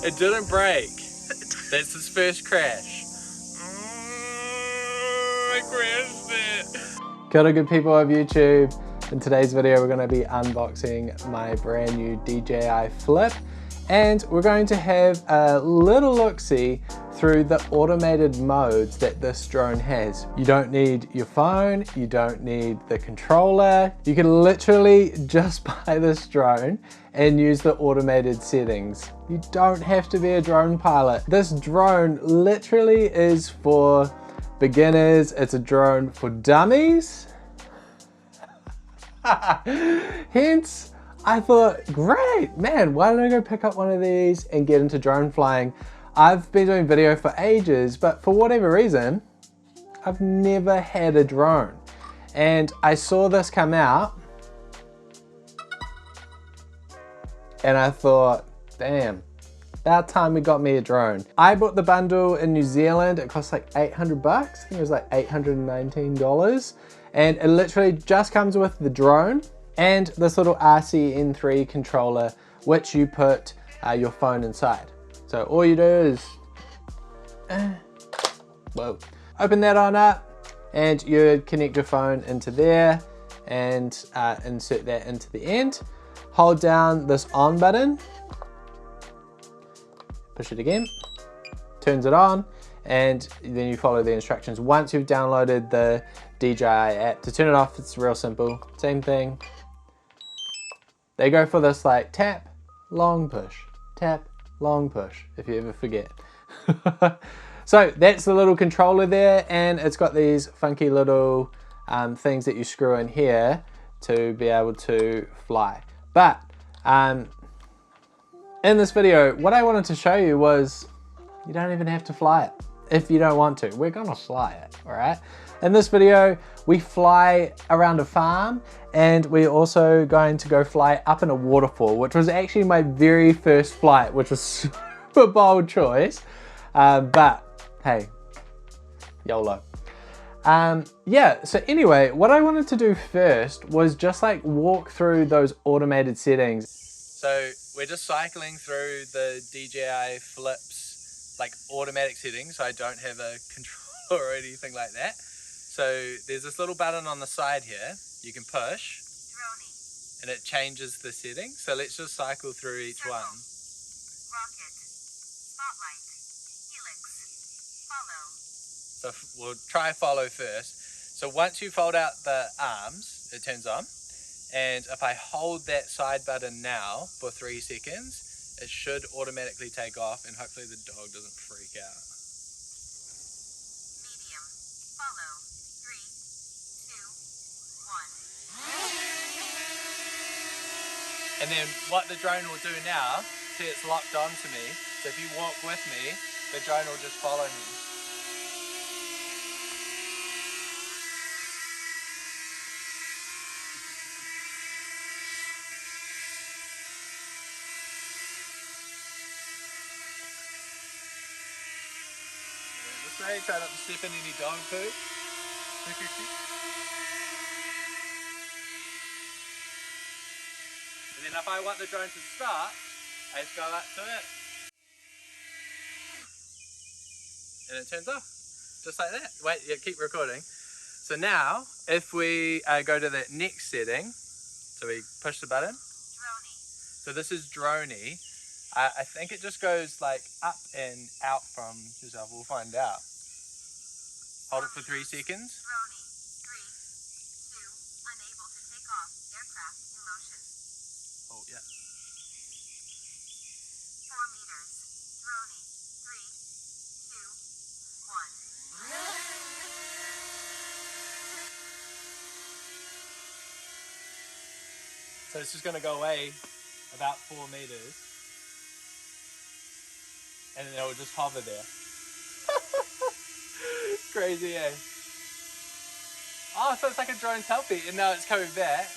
It didn't break. That's his first crash. I crashed it. Kia ora, good people of YouTube. In today's video, we're going to be unboxing my brand new DJI Flip, and we're going to have a little look-see through the automated modes that this drone has. You don't need your phone, you don't need the controller. You can literally just buy this drone and use the automated settings. You don't have to be a drone pilot. This drone literally is for beginners. It's a drone for dummies. Hence, I thought, great, man, why don't I go pick up one of these and get into drone flying? I've been doing video for ages, but for whatever reason, I've never had a drone. And I saw this come out, and I thought, damn, about time we got me a drone. I bought the bundle in New Zealand. It cost like 800 bucks. I think it was like $819. And it literally just comes with the drone and this little RC-N3 controller, which you put your phone inside. So all you do is, whoa, open that on up, and you connect your phone into there and insert that into the end. Hold down this on button, push it again, turns it on, and then you follow the instructions. Once you've downloaded the DJI app, to turn it off, it's real simple. Same thing. They go for this like tap, long push, tap, long push, if you ever forget. So that's the little controller there, and it's got these funky little things that you screw in here to be able to fly. But in this video, what I wanted to show you was you don't even have to fly it if you don't want to. We're gonna fly it, all right? In this video, we fly around a farm, and we're also going to go fly up in a waterfall, which was actually my very first flight, which was super bold choice. But hey, YOLO. Yeah, so anyway, what I wanted to do first was just like walk through those automated settings. So we're just cycling through the DJI Flip's like automatic settings, so I don't have a controller or anything like that. So there's this little button on the side here, you can push, Dronie, and it changes the settings. So let's just cycle through each one. Rocket, Spotlight, Helix, Follow. So we'll try follow first. So once you fold out the arms, it turns on. And if I hold that side button now for 3 seconds, it should automatically take off, and hopefully the dog doesn't freak out. Medium, follow, 3, 2, 1. And then what the drone will do now, see it's locked on to me, so if you walk with me, the drone will just follow me. This way, try not to step in any dog poo. And then if I want the drone to stop, I just go up to it. And it turns off, just like that. Wait, yeah, keep recording. So now, if we go to the next setting, so we push the button. Dronie. So this is Dronie. I think it just goes like up and out from yourself. We'll find out. Hold it for 3 seconds. Dronie, 3, 2, unable to take off, aircraft in motion. Oh, yeah. 4 meters. Dronie, 3, 2, 1. So it's just going to go away about 4 meters. And then it will just hover there. Crazy, eh? Oh, so it's like a drone selfie, and now it's coming back.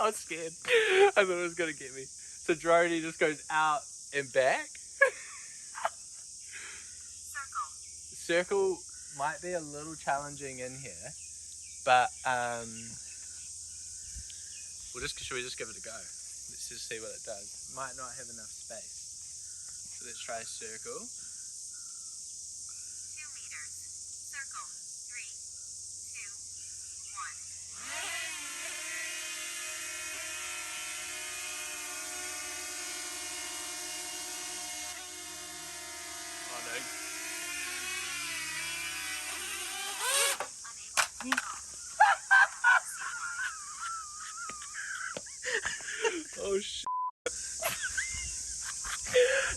I was scared. I thought it was gonna get me. So Dronie just goes out and back. Circle might be a little challenging in here. But should we just give it a go? Let's just see what it does. Might not have enough space. So let's try a circle. 2 meters. Circle. 3, 2, 1. Oh no. Oh sh!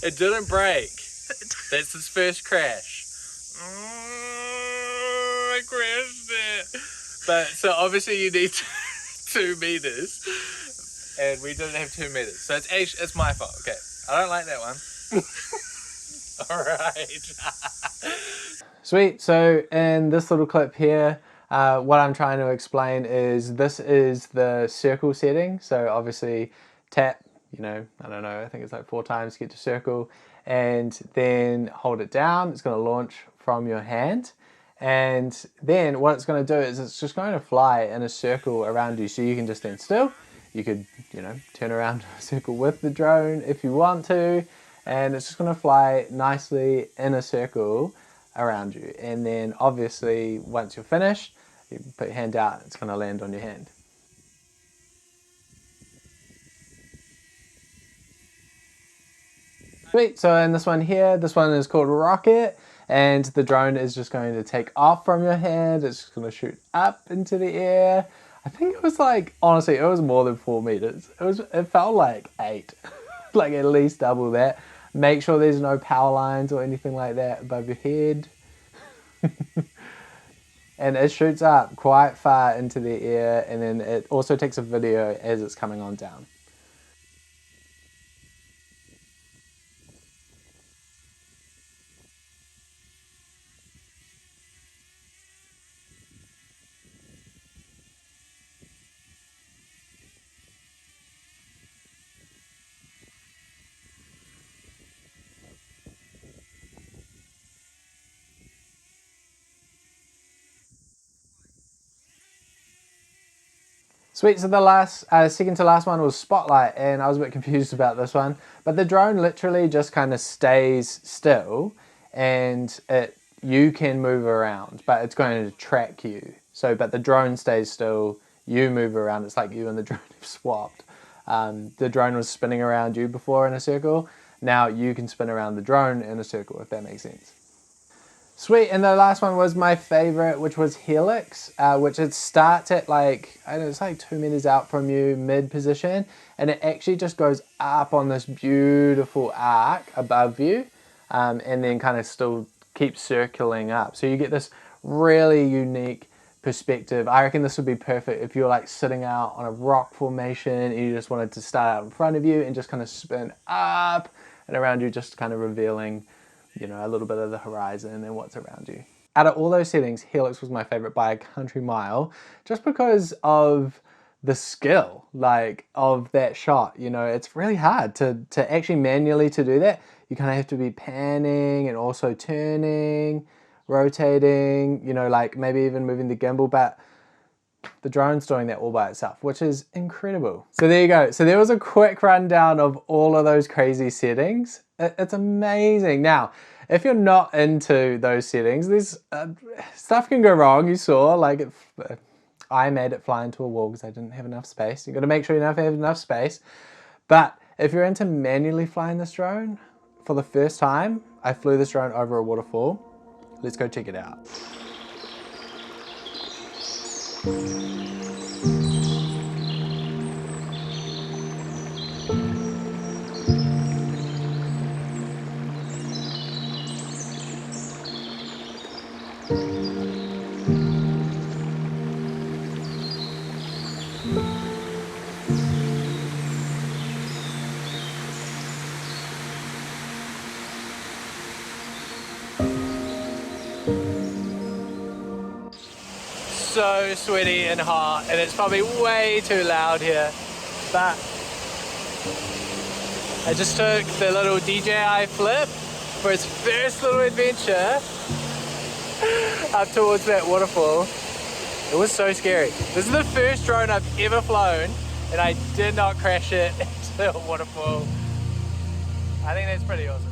It didn't break. That's his first crash. Oh, I crashed it. But so obviously you need 2 meters, and we didn't have 2 meters. So it's my fault. Okay, I don't like that one. All right. Sweet. So in this little clip here, what I'm trying to explain is this is the circle setting. So obviously tap, you know, I don't know, I think it's like 4 times to get to circle, and then hold it down. It's going to launch from your hand. And then what it's going to do is it's just going to fly in a circle around you. So you can just stand still. You could, you know, turn around a circle with the drone if you want to. And it's just going to fly nicely in a circle around you. And then obviously once you're finished, you put your hand out, it's going to land on your hand. Sweet, so in this one here, this one is called Rocket, and the drone is just going to take off from your hand. It's just going to shoot up into the air. I think it was like, honestly, it was more than 4 meters. It felt like 8, like at least double that. Make sure there's no power lines or anything like that above your head. And it shoots up quite far into the air, and then it also takes a video as it's coming on down. Sweet, so the last, second to last one was Spotlight, and I was a bit confused about this one, but the drone literally just kind of stays still, and you can move around, but it's going to track you. So, but the drone stays still, you move around, it's like you and the drone have swapped. The drone was spinning around you before in a circle, now you can spin around the drone in a circle, if that makes sense. Sweet, and the last one was my favorite, which was Helix, which it starts at like, I don't know, it's like 2 meters out from you, mid position, and it actually just goes up on this beautiful arc above you, and then kind of still keeps circling up. So you get this really unique perspective. I reckon this would be perfect if you're like sitting out on a rock formation and you just wanted to start out in front of you and just kind of spin up and around you, just kind of revealing, you know, a little bit of the horizon and what's around you. Out of all those settings, Helix was my favorite by a country mile, just because of the skill, like, of that shot. You know, it's really hard to actually manually to do that. You kind of have to be panning and also turning, rotating, you know, like maybe even moving the gimbal, but the drone's doing that all by itself, which is incredible. So there you go. So there was a quick rundown of all of those crazy settings. It's amazing. Now, if you're not into those settings, there's stuff can go wrong. You saw, like, I made it fly into a wall because I didn't have enough space. You've got to make sure you have enough space. But if you're into manually flying this drone, for the first time, I flew this drone over a waterfall. Let's go check it out. So sweaty and hot, and it's probably way too loud here, but I just took the little DJI flip for its first little adventure up towards that waterfall, It was so scary. This is the first drone I've ever flown, and I did not crash it into a waterfall. I think that's pretty awesome.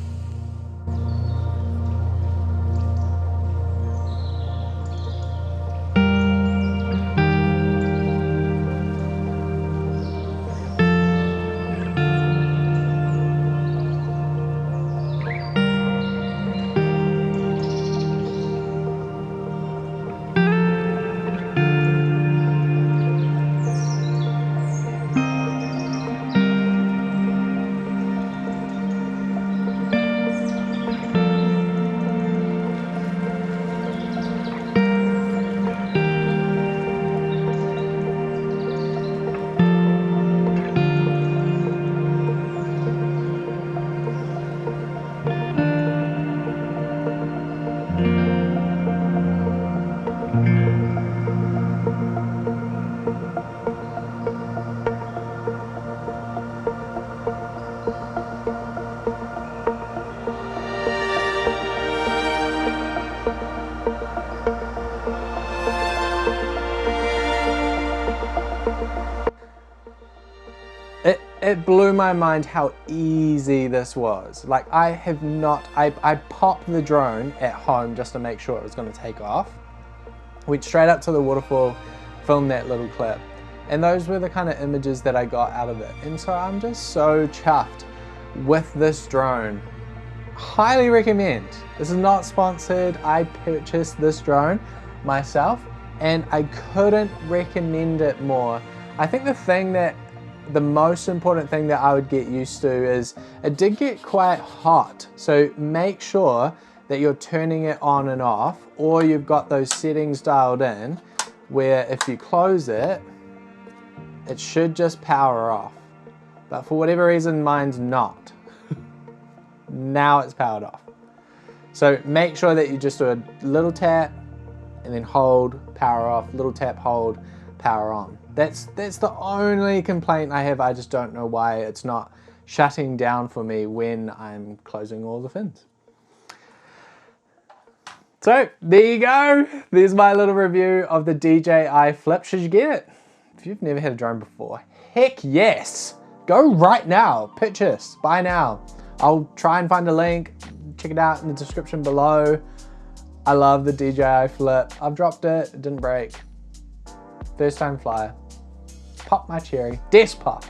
It blew my mind how easy this was. Like I popped the drone at home just to make sure it was gonna take off. Went straight up to the waterfall, filmed that little clip. And those were the kind of images that I got out of it. And so I'm just so chuffed with this drone. Highly recommend. This is not sponsored. I purchased this drone myself and I couldn't recommend it more. I think the most important thing that I would get used to is it did get quite hot. So make sure that you're turning it on and off, or you've got those settings dialed in where if you close it, it should just power off. But for whatever reason, mine's not. Now it's powered off. So make sure that you just do a little tap and then hold, power off, little tap, hold, power on. That's the only complaint I have. I just don't know why it's not shutting down for me when I'm closing all the fins. So there you go. There's my little review of the DJI Flip. Should you get it? If you've never had a drone before, heck yes. Go right now, purchase, buy now. I'll try and find a link, check it out in the description below. I love the DJI Flip. I've dropped it, it didn't break. First time flyer. Pop my cherry, desk pop.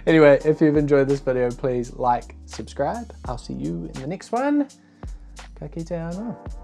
Anyway, if you've enjoyed this video, please like, subscribe. I'll see you in the next one. Ka kite anō.